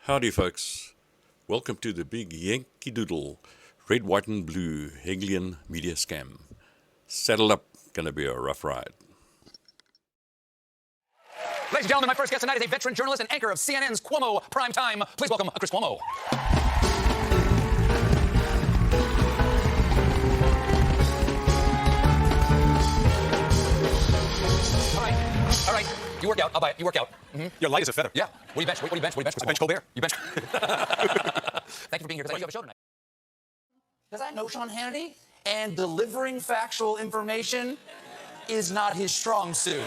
Howdy, folks. Welcome to the big Yankee Doodle, red, white, and blue Hegelian media scam. Saddle up, gonna be a rough ride. Ladies and gentlemen, my first guest tonight is a veteran journalist and anchor of CNN's Cuomo Prime Time. Please welcome Chris Cuomo. All right. You work out. I'll buy it. You work out. Mm-hmm. You're light as a feather. Yeah. What do you bench? What do you bench? Chris I bench Colbert. You bench. Thank you for being here, because I know you have a show tonight. Because I know Sean Hannity, and delivering factual information is not his strong suit.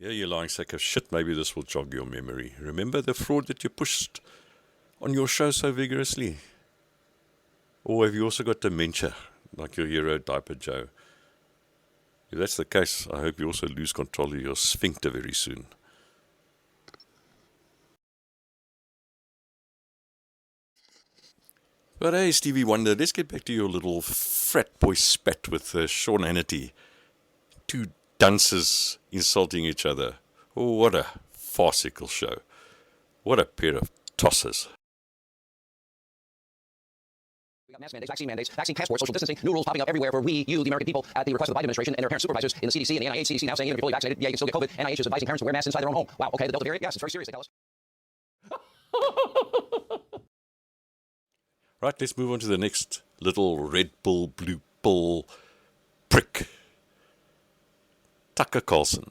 Yeah, you lying sack of shit. Maybe this will jog your memory. Remember the fraud that you pushed on your show so vigorously? Or have you also got dementia, like your hero Diaper Joe? If that's the case, I hope you also lose control of your sphincter very soon. But hey, Stevie Wonder, let's get back to your little frat boy spat with Sean Hannity. Two dunces insulting each other. Oh, what a farcical show. What a pair of tossers. We got mask mandates, vaccine passports, social distancing, new rules popping up everywhere for we, you, the American people, at the request of the Biden administration and their parent supervisors in the CDC and the NIH. CDC now saying even if you're fully vaccinated, yeah, you can still get COVID. NIH is advising parents to wear masks inside their own home. Wow, okay, the Delta variant, yes, it's very serious, they tell us. Right, let's move on to the next little red bull, blue bull prick. Tucker Carlson.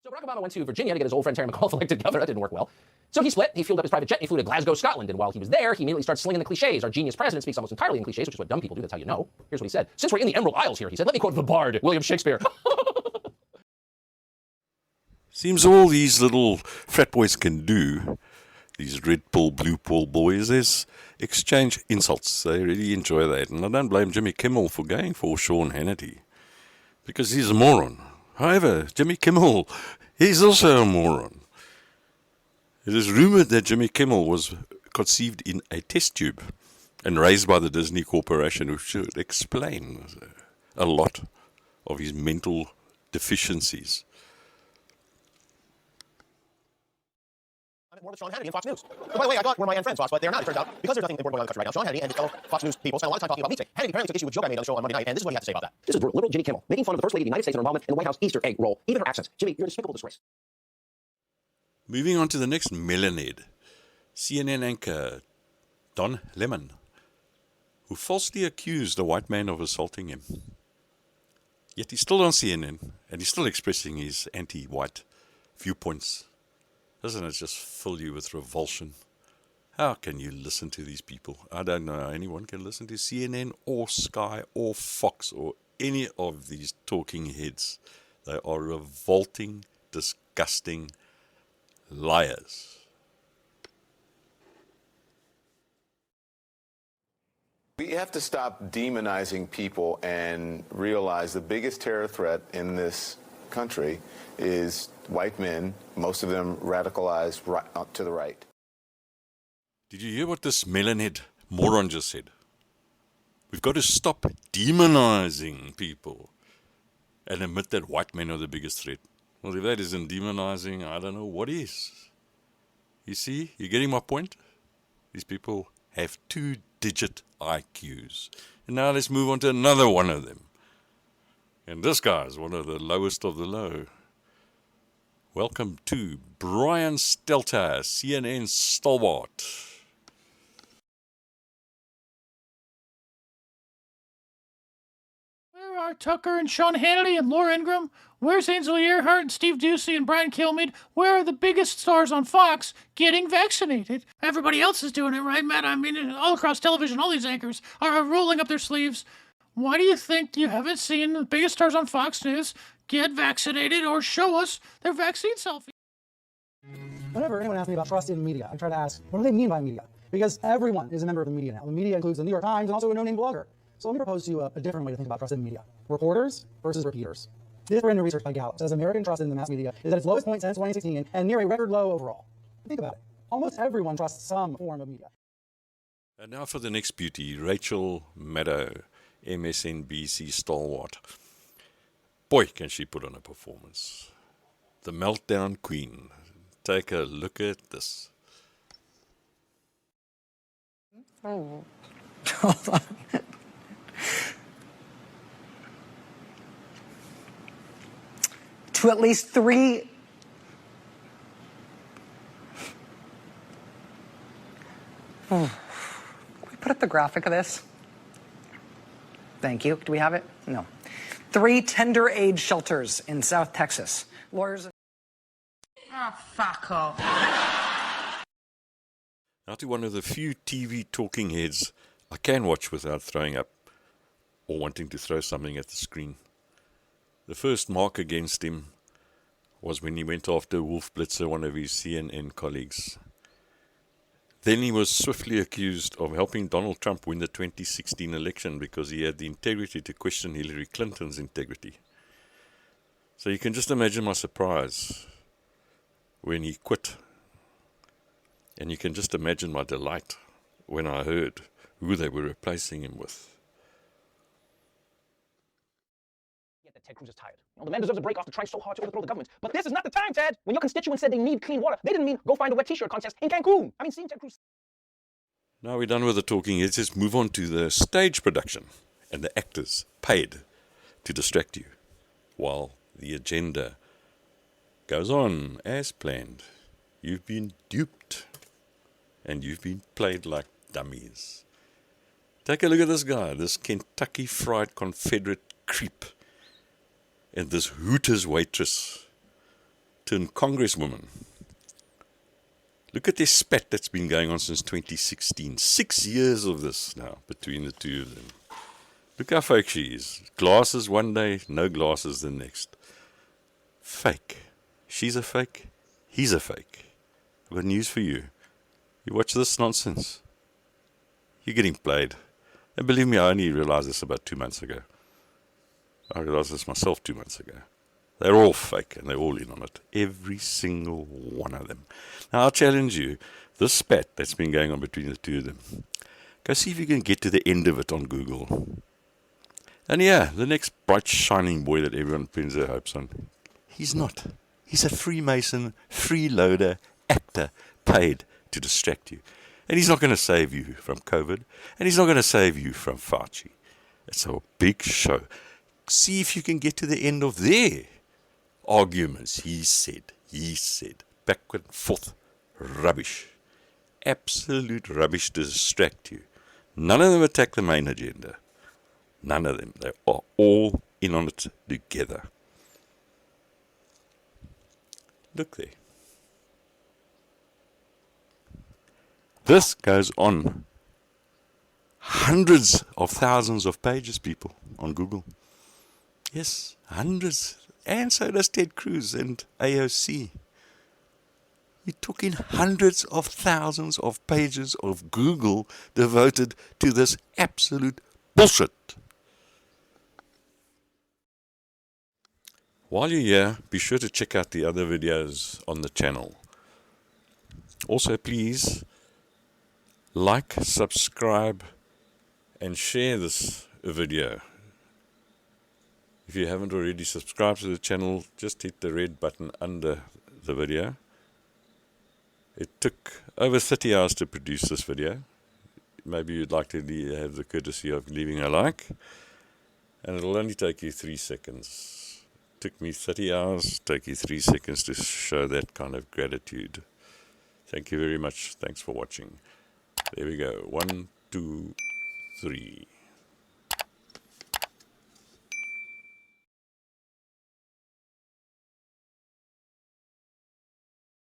So Barack Obama went to Virginia to get his old friend Terry McAuliffe elected governor. That didn't work well. So he split. He fueled up his private jet and he flew to Glasgow, Scotland. And while he was there, he immediately started slinging the cliches. Our genius president speaks almost entirely in cliches, which is what dumb people do. That's how you know. Here's what he said. Since we're in the Emerald Isles here, he said, let me quote the bard, William Shakespeare. Seems all these little frat boys can do, these red bull, blue bull boys, is exchange insults. They really enjoy that. And I don't blame Jimmy Kimmel for going for Sean Hannity, because he's a moron. However, Jimmy Kimmel, he's also a moron. It is rumored that Jimmy Kimmel was conceived in a test tube and raised by the Disney Corporation, which should explain a lot of his mental deficiencies. More with Sean Hannity and Fox News. By the way, I thought one of my friends, Fox, but they're not, it turns out, because there's nothing important going on in the country right now. Sean Hannity and his fellow Fox News people spent a lot of time talking about me today. Hannity apparently took issue with a joke I made on the show on Monday night, and this is what he had to say about that. This is little Jimmy Kimmel, making fun of the First Lady of the United States and her involvement in the White House Easter egg roll, even her accents. Jimmy, you're a despicable disgrace. Moving on to the next melonhead, CNN anchor Don Lemon, who falsely accused a white man of assaulting him. Yet he's still on CNN, and he's still expressing his anti-white viewpoints. Doesn't it just fill you with revulsion? How can you listen to these people? I don't know how anyone can listen to CNN or Sky or Fox or any of these talking heads. They are revolting, disgusting liars. We have to stop demonizing people and realize the biggest terror threat in this country is white men, most of them radicalized to the right. Did you hear what this melonhead moron just said? We've got to stop demonizing people and admit that white men are the biggest threat. Well, if that isn't demonizing, I don't know what is. You see, you're getting my point? These people have 2-digit IQs. And now let's move on to another one of them. And this guy is one of the lowest of the low. Welcome to Brian Stelter, CNN stalwart. Where are Tucker and Sean Hannity and Laura Ingraham? Where's Ainsley Earhart and Steve Doocy and Brian Kilmeade? Where are the biggest stars on Fox getting vaccinated? Everybody else is doing it, right, Matt? I mean, all across television, all these anchors are rolling up their sleeves. Why do you think you haven't seen the biggest stars on Fox News get vaccinated or show us their vaccine selfie? Whenever anyone asks me about trust in media, I try to ask, what do they mean by media? Because everyone is a member of the media now. The media includes the New York Times and also a no-name blogger. So let me propose to you a different way to think about trust in media. Reporters versus repeaters. This brand new research by Gallup says American trust in the mass media is at its lowest point since 2016 and near a record low overall. Think about it. Almost everyone trusts some form of media. And now for the next beauty, Rachel Maddow, MSNBC stalwart. Boy, can she put on a performance. The Meltdown Queen. Take a look at this. Oh. Hold on. To at least 3... Can we put up the graphic of this? Thank you. Do we have it? No. 3 tender age shelters in South Texas. Lawyers... Oh, fuck off. Now to one of the few TV talking heads I can watch without throwing up or wanting to throw something at the screen. The first mark against him was when he went after Wolf Blitzer, one of his CNN colleagues. Then he was swiftly accused of helping Donald Trump win the 2016 election because he had the integrity to question Hillary Clinton's integrity. So you can just imagine my surprise when he quit. And you can just imagine my delight when I heard who they were replacing him with. That Ted Cruz is tired. Well, the man deserves a break after trying so hard to overthrow the government. But this is not the time, Ted. When your constituents said they need clean water, they didn't mean go find a wet t-shirt contest in Cancun. I mean, seeing Ted Cruz... Now we're done with the talking. Let's just move on to the stage production and the actors paid to distract you while the agenda goes on as planned. You've been duped and you've been played like dummies. Take a look at this guy, this Kentucky Fried Confederate creep, and this Hooters waitress turned congresswoman. Look at this spat that's been going on since 2016. 6 years of this now between the two of them. Look how fake she is. Glasses one day, no glasses the next. Fake. She's a fake. He's a fake. I've got news for you. You watch this nonsense, you're getting played. And believe me, I only realized this about 2 months ago. I realized this myself 2 months ago. They're all fake and they're all in on it. Every single one of them. Now I'll challenge you, this spat that's been going on between the two of them, go see if you can get to the end of it on Google. And yeah, the next bright shining boy that everyone pins their hopes on, he's not. He's a Freemason, freeloader, actor, paid to distract you. And he's not going to save you from COVID, and he's not going to save you from Fauci. It's a big show. See if you can get to the end of their arguments. He said, backward and forth, rubbish. Absolute rubbish to distract you. None of them attack the main agenda. None of them. They are all in on it together. Look there. This goes on hundreds of thousands of pages, people, on Google. Yes, hundreds. And so does Ted Cruz and AOC. You're talking hundreds of thousands of pages of Google devoted to this absolute bullshit. While you're here, be sure to check out the other videos on the channel. Also, please like, subscribe, and share this video. If you haven't already subscribed to the channel, just hit the red button under the video. It took over 30 hours to produce this video. Maybe you'd like to have the courtesy of leaving a like. And it'll only take you 3 seconds. It took me 30 hours, take you 3 seconds to show that kind of gratitude. Thank you very much. Thanks for watching. There we go. 1, 2, 3.